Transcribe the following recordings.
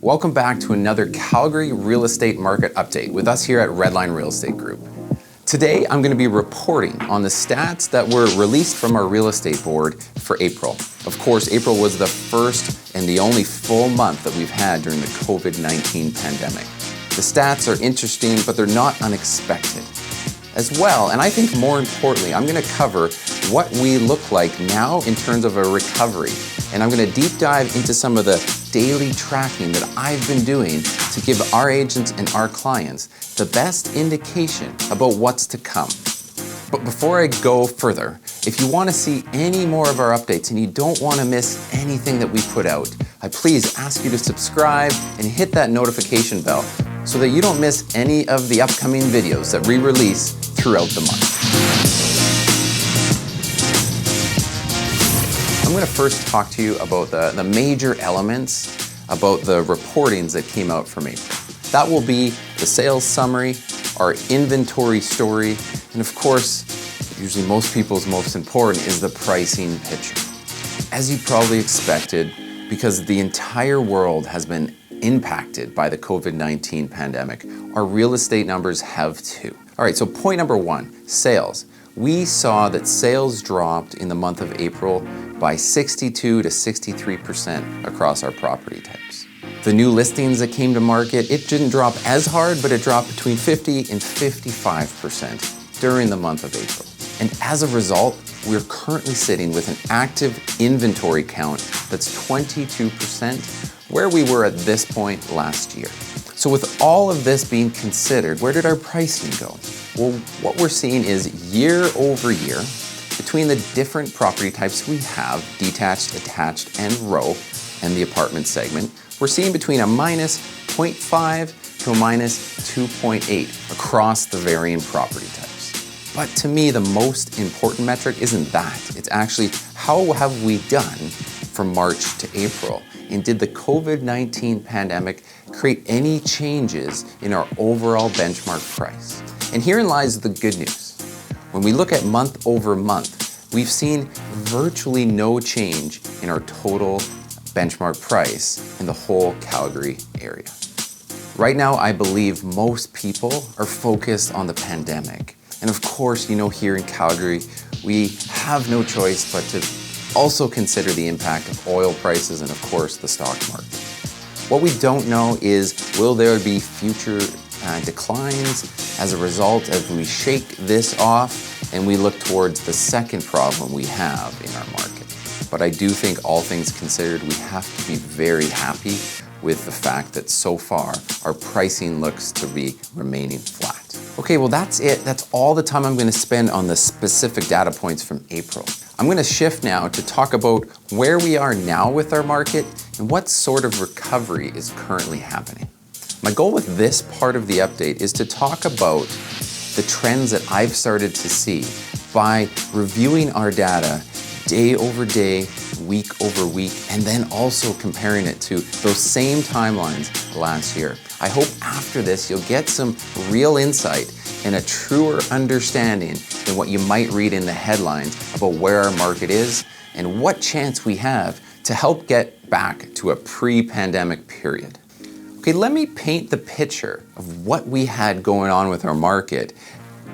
Welcome back to another Calgary real estate market update with us here at Redline Real Estate Group. Today, I'm going to be reporting on the stats that were released from our real estate board for April. Of course, April was the first and the only full month that we've had during the COVID-19 pandemic. The stats are interesting, but they're not unexpected as well. And I think more importantly, I'm going to cover what we look like now in terms of a recovery. And I'm going to deep dive into some of the daily tracking that I've been doing to give our agents and our clients the best indication about what's to come. But before I go further, if you want to see any more of our updates and you don't want to miss anything that we put out, I please ask you to subscribe and hit that notification bell so that you don't miss any of the upcoming videos that we release throughout the month. I'm going to first talk to you about the major elements about the reportings that came out from April. That will be the sales summary, our inventory story, and of course, usually most people's most important is the pricing picture. As you probably expected, because the entire world has been impacted by the COVID-19 pandemic, our real estate numbers have too. All right, so point number one, sales. We saw that sales dropped in the month of April by 62 to 63% across our property types. The new listings that came to market, it didn't drop as hard, but it dropped between 50 and 55% during the month of April. And as a result, we're currently sitting with an active inventory count that's 22% where we were at this point last year. So with all of this being considered, where did our pricing go? Well, what we're seeing is year over year, between the different property types we have, detached, attached, and row, and the apartment segment, we're seeing between a minus 0.5 to a minus 2.8 across the varying property types. But to me, the most important metric isn't that. It's actually how have we done from March to April? And did the COVID-19 pandemic create any changes in our overall benchmark price? And herein lies the good news. When we look at month over month, we've seen virtually no change in our total benchmark price in the whole Calgary area. Right now, I believe most people are focused on the pandemic. And of course, you know, here in Calgary, we have no choice but to also consider the impact of oil prices and of course the stock market. What we don't know is, will there be future declines as a result as we shake this off and we look towards the second problem we have in our market. But I do think all things considered, we have to be very happy with the fact that so far our pricing looks to be remaining flat. Okay, well that's it. That's all the time I'm going to spend on the specific data points from April. I'm going to shift now to talk about where we are now with our market and what sort of recovery is currently happening. My goal with this part of the update is to talk about the trends that I've started to see by reviewing our data day over day, week over week, and then also comparing it to those same timelines last year. I hope after this you'll get some real insight and a truer understanding than what you might read in the headlines about where our market is and what chance we have to help get back to a pre-pandemic period. Okay, let me paint the picture of what we had going on with our market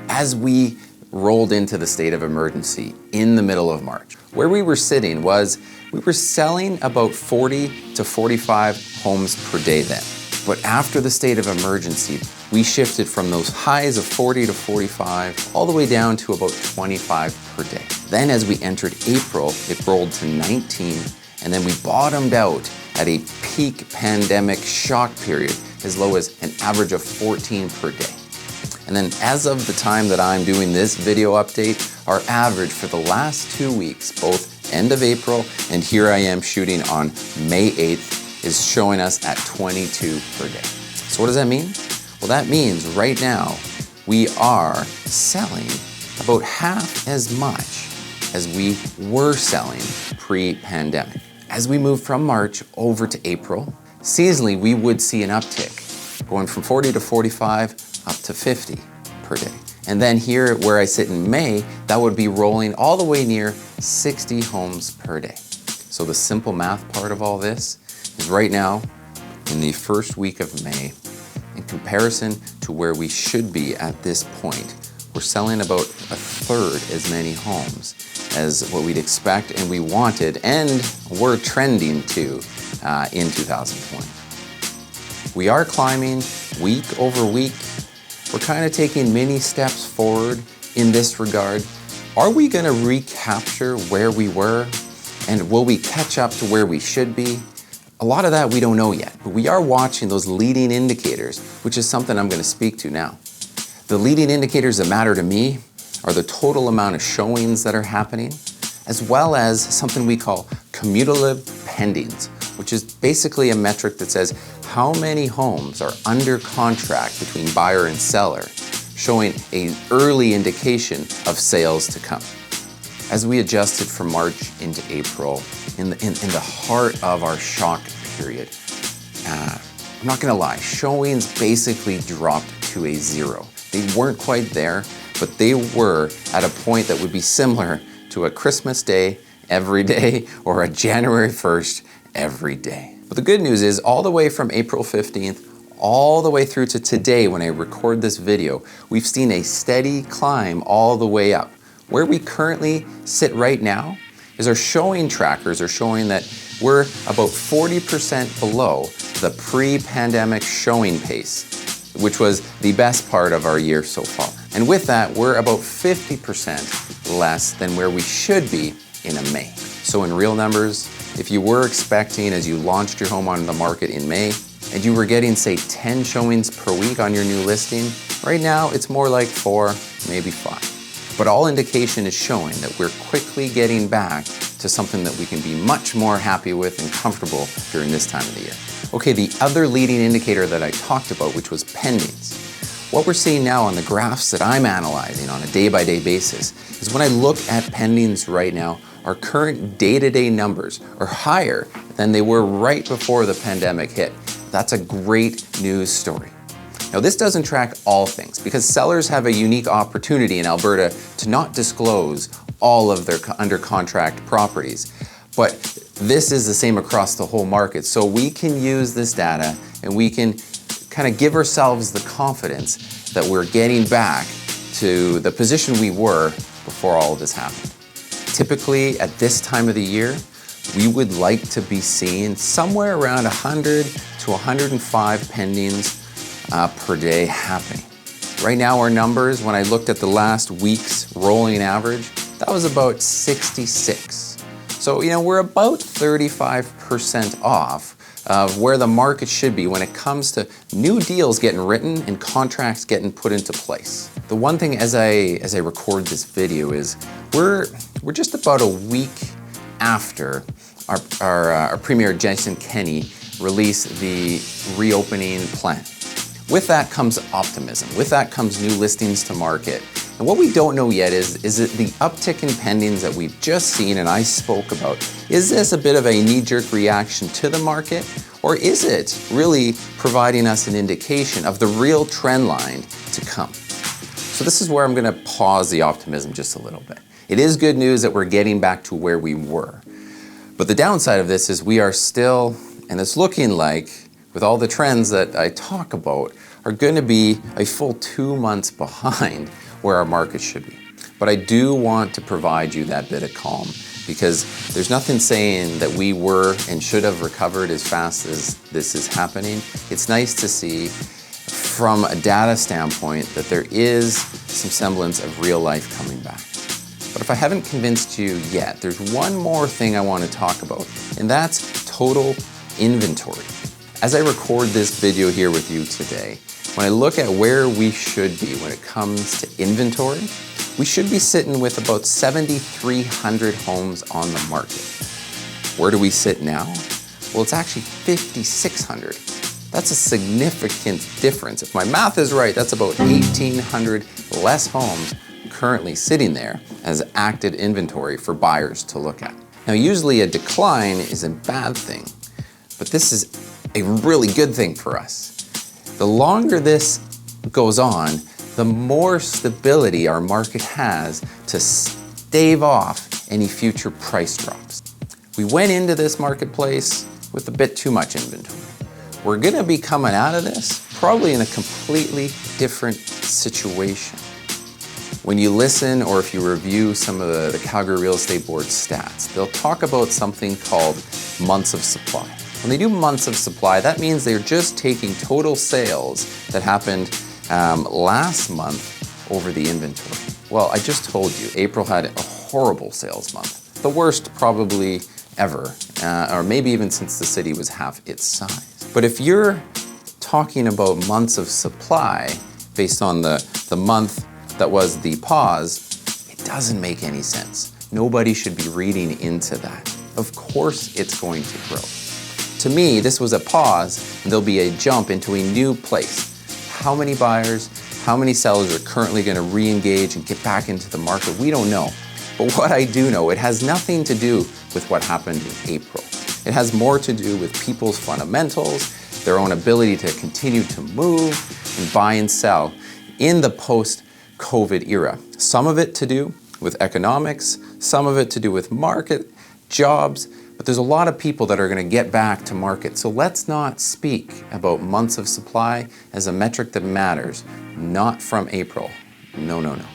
as we rolled into the state of emergency in the middle of March. Where we were sitting was we were selling about 40 to 45 homes per day then. But after the state of emergency, we shifted from those highs of 40 to 45 all the way down to about 25 per day. Then as we entered April, it rolled to 19, and then we bottomed out at a peak pandemic shock period as low as an average of 14 per day. And then as of the time that I'm doing this video update, our average for the last 2 weeks, both end of April and here I am shooting on May 8th, is showing us at 22 per day. So what does that mean? Well, that means right now we are selling about half as much as we were selling pre-pandemic. As we move from March over to April, seasonally we would see an uptick going from 40 to 45 up to 50 per day. And then here where I sit in May, that would be rolling all the way near 60 homes per day. So the simple math part of all this is right now in the first week of May, in comparison to where we should be at this point, we're selling about a third as many homes as what we'd expect and we wanted and were trending to in 2020. We are climbing week over week. We're kind of taking many steps forward in this regard. Are we going to recapture where we were? And will we catch up to where we should be? A lot of that we don't know yet, but we are watching those leading indicators, which is something I'm going to speak to now. The leading indicators that matter to me are the total amount of showings that are happening, as well as something we call cumulative pendings, which is basically a metric that says how many homes are under contract between buyer and seller, showing an early indication of sales to come. As we adjusted from March into April, in the heart of our shock period, I'm not gonna lie, showings basically dropped to a zero. They weren't quite there, but they were at a point that would be similar to a Christmas Day every day or a January 1st every day. But the good news is all the way from April 15th all the way through to today when I record this video, we've seen a steady climb all the way up. Where we currently sit right now is our showing trackers are showing that we're about 40% below the pre-pandemic showing pace, which was the best part of our year so far. And with that, we're about 50% less than where we should be in a May. So in real numbers, if you were expecting as you launched your home on the market in May, and you were getting, say, 10 showings per week on your new listing, right now it's more like 4, maybe 5. But all indication is showing that we're quickly getting back to something that we can be much more happy with and comfortable during this time of the year. Okay, the other leading indicator that I talked about, which was pendings. What we're seeing now on the graphs that I'm analyzing on a day-by-day basis is when I look at pendings right now, our current day-to-day numbers are higher than they were right before the pandemic hit. That's a great news story. Now, this doesn't track all things because sellers have a unique opportunity in Alberta to not disclose all of their under contract properties. But this is the same across the whole market. So we can use this data and we can kind of give ourselves the confidence that we're getting back to the position we were before all of this happened. Typically, at this time of the year, we would like to be seeing somewhere around 100 to 105 pendings per day happening. Right now, our numbers, when I looked at the last week's rolling average, that was about 66. So, we're about 35% off of where the market should be when it comes to new deals getting written and contracts getting put into place. The one thing as I record this video is we're just about a week after our Premier Jason Kenney released the reopening plan. With that comes optimism. With that comes new listings to market. And what we don't know yet is it the uptick in pendings that we've just seen and I spoke about, is this a bit of a knee-jerk reaction to the market? Or is it really providing us an indication of the real trend line to come? So this is where I'm gonna pause the optimism just a little bit. It is good news that we're getting back to where we were. But the downside of this is we are still, and it's looking like, with all the trends that I talk about, are going to be a full 2 months behind where our market should be. But I do want to provide you that bit of calm because there's nothing saying that we were and should have recovered as fast as this is happening. It's nice to see from a data standpoint that there is some semblance of real life coming back. But if I haven't convinced you yet, there's one more thing I want to talk about, and that's total inventory. As I record this video here with you today, when I look at where we should be when it comes to inventory, we should be sitting with about 7,300 homes on the market. Where do we sit now? Well, it's actually 5,600. That's a significant difference. If my math is right, that's about 1,800 less homes currently sitting there as active inventory for buyers to look at. Now, usually a decline is a bad thing, but this is a really good thing for us. The longer this goes on, the more stability our market has to stave off any future price drops. We went into this marketplace with a bit too much inventory. We're gonna be coming out of this probably in a completely different situation. When you listen or if you review some of the Calgary Real Estate Board stats, they'll talk about something called months of supply. When they do months of supply, that means they're just taking total sales that happened last month over the inventory. Well, I just told you, April had a horrible sales month. The worst probably ever, or maybe even since the city was half its size. But if you're talking about months of supply based on the month that was the pause, it doesn't make any sense. Nobody should be reading into that. Of course it's going to grow. To me, this was a pause, and there'll be a jump into a new place. How many buyers, how many sellers are currently going to re-engage and get back into the market? We don't know. But what I do know, it has nothing to do with what happened in April. It has more to do with people's fundamentals, their own ability to continue to move and buy and sell in the post-COVID era. Some of it to do with economics, some of it to do with market, jobs, but there's a lot of people that are going to get back to market. So let's not speak about months of supply as a metric that matters, not from April. No, no, no.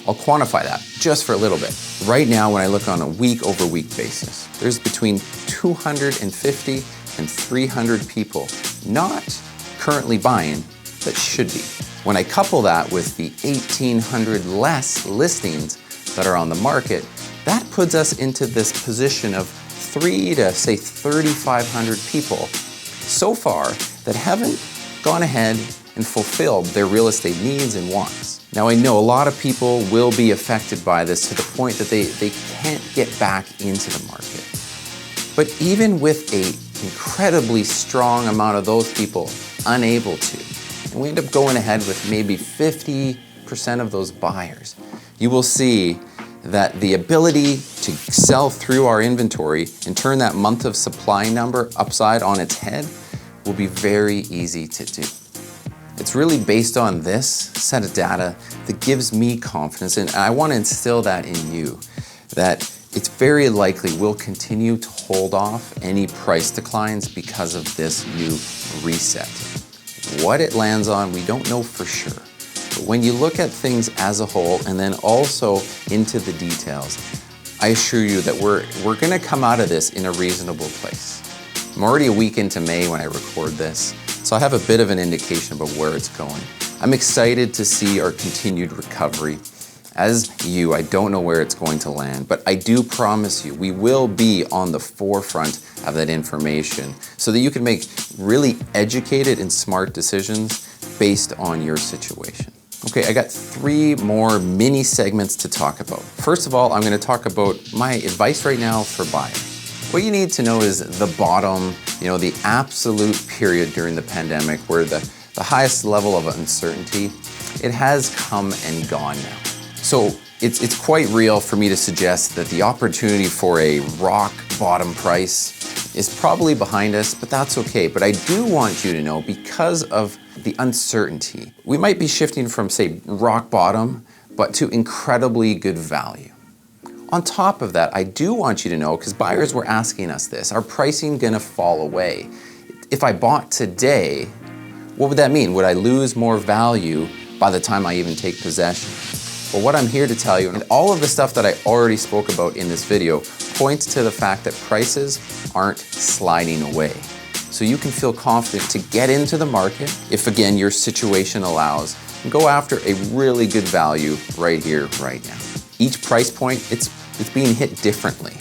I'll quantify that just for a little bit. Right now, when I look on a week-over-week basis, there's between 250 and 300 people not currently buying that should be. When I couple that with the 1,800 less listings that are on the market, that puts us into this position of 3 to say 3,500 people so far that haven't gone ahead and fulfilled their real estate needs and wants. Now I know a lot of people will be affected by this to the point that they can't get back into the market. But even with an incredibly strong amount of those people unable to, and we end up going ahead with maybe 50% of those buyers, you will see that the ability to sell through our inventory and turn that month of supply number upside on its head will be very easy to do. It's really based on this set of data that gives me confidence, and I want to instill that in you, that it's very likely we'll continue to hold off any price declines because of this new reset. What it lands on, we don't know for sure. But when you look at things as a whole and then also into the details, I assure you that we're going to come out of this in a reasonable place. I'm already a week into May when I record this, so I have a bit of an indication about where it's going. I'm excited to see our continued recovery. As you, I don't know where it's going to land, but I do promise you we will be on the forefront of that information so that you can make really educated and smart decisions based on your situation. Okay, I got 3 more mini segments to talk about. First of all, I'm going to talk about my advice right now for buyers. What you need to know is the bottom, the absolute period during the pandemic where the highest level of uncertainty, it has come and gone now. So it's quite real for me to suggest that the opportunity for a rock bottom price is probably behind us, but that's okay. But I do want you to know, because of the uncertainty, we might be shifting from, say, rock bottom, but to incredibly good value. On top of that, I do want you to know, because buyers were asking us this, are pricing gonna fall away? If I bought today, what would that mean? Would I lose more value by the time I even take possession? Well, what I'm here to tell you, and all of the stuff that I already spoke about in this video, points to the fact that prices aren't sliding away. So you can feel confident to get into the market, if again your situation allows, and go after a really good value right here, right now. Each price point, it's being hit differently.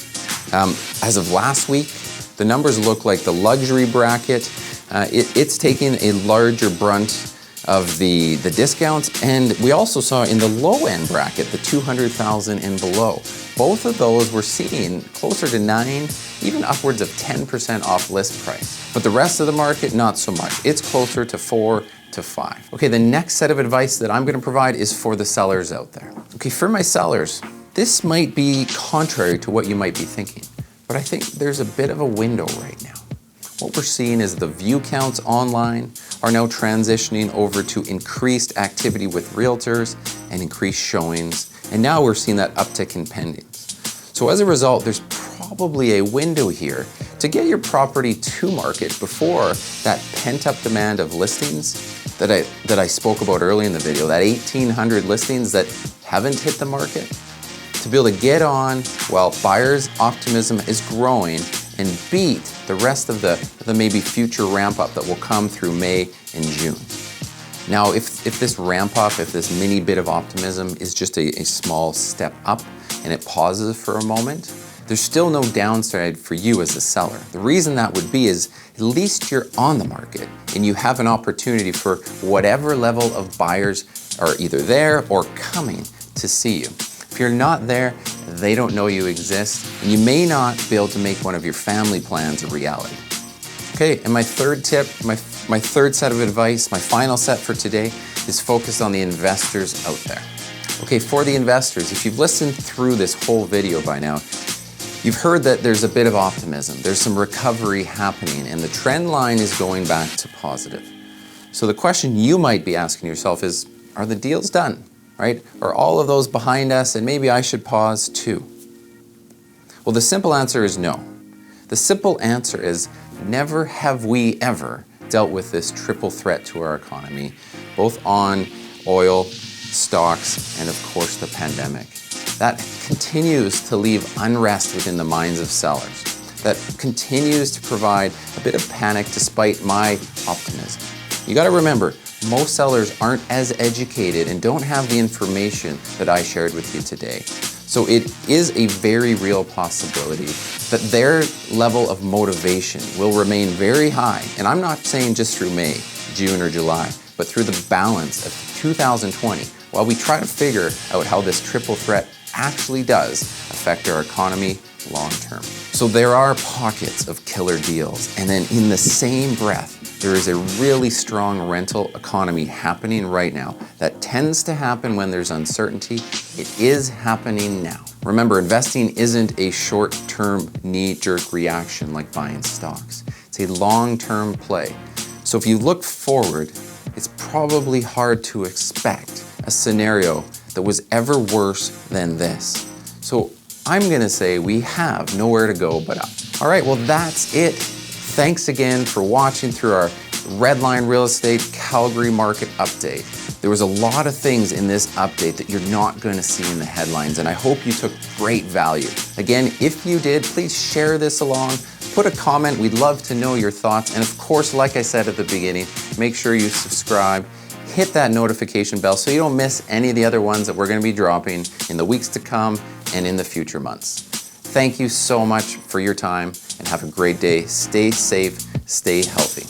As of last week, the numbers look like the luxury bracket, it's taking a larger brunt of the discounts, and we also saw in the low end bracket, the 200,000 and below. Both of those we're seeing closer to 9, even upwards of 10% off list price. But the rest of the market, not so much. It's closer to 4 to 5. Okay, the next set of advice that I'm gonna provide is for the sellers out there. Okay, for my sellers, this might be contrary to what you might be thinking, but I think there's a bit of a window right now. What we're seeing is the view counts online are now transitioning over to increased activity with realtors and increased showings. And now we're seeing that uptick in pendings. So as a result, there's probably a window here to get your property to market before that pent-up demand of listings that I spoke about early in the video, that 1,800 listings that haven't hit the market, to be able to get on while buyers' optimism is growing and beat the rest of the maybe future ramp up that will come through May and June. Now, if this ramp up, if this mini bit of optimism is just a small step up and it pauses for a moment, there's still no downside for you as a seller. The reason that would be is at least you're on the market and you have an opportunity for whatever level of buyers are either there or coming to see you. If you're not there, they don't know you exist, and you may not be able to make one of your family plans a reality. Okay, and my third tip, my third set of advice, my final set for today, is focused on the investors out there. Okay, for the investors, if you've listened through this whole video by now, you've heard that there's a bit of optimism, there's some recovery happening, and the trend line is going back to positive. So the question you might be asking yourself is, are the deals done? Right? Are all of those behind us and maybe I should pause too? Well, the simple answer is no. The simple answer is never have we ever dealt with this triple threat to our economy, both on oil, stocks, and of course the pandemic. That continues to leave unrest within the minds of sellers. That continues to provide a bit of panic despite my optimism. You got to remember, most sellers aren't as educated and don't have the information that I shared with you today. So it is a very real possibility that their level of motivation will remain very high. And I'm not saying just through May, June, or July, but through the balance of 2020, while we try to figure out how this triple threat actually does affect our economy long term. So there are pockets of killer deals, and then in the same breath, there is a really strong rental economy happening right now that tends to happen when there's uncertainty. It is happening now. Remember, investing isn't a short-term knee-jerk reaction like buying stocks. It's a long-term play. So if you look forward, it's probably hard to expect a scenario that was ever worse than this. So I'm gonna say we have nowhere to go but up. All right, well that's it. Thanks again for watching through our Redline Real Estate Calgary market update. There was a lot of things in this update that you're not going to see in the headlines, and I hope you took great value. Again, if you did, please share this along, put a comment. We'd love to know your thoughts. And of course, like I said at the beginning, make sure you subscribe, hit that notification bell so you don't miss any of the other ones that we're going to be dropping in the weeks to come and in the future months. Thank you so much for your time and have a great day. Stay safe, stay healthy.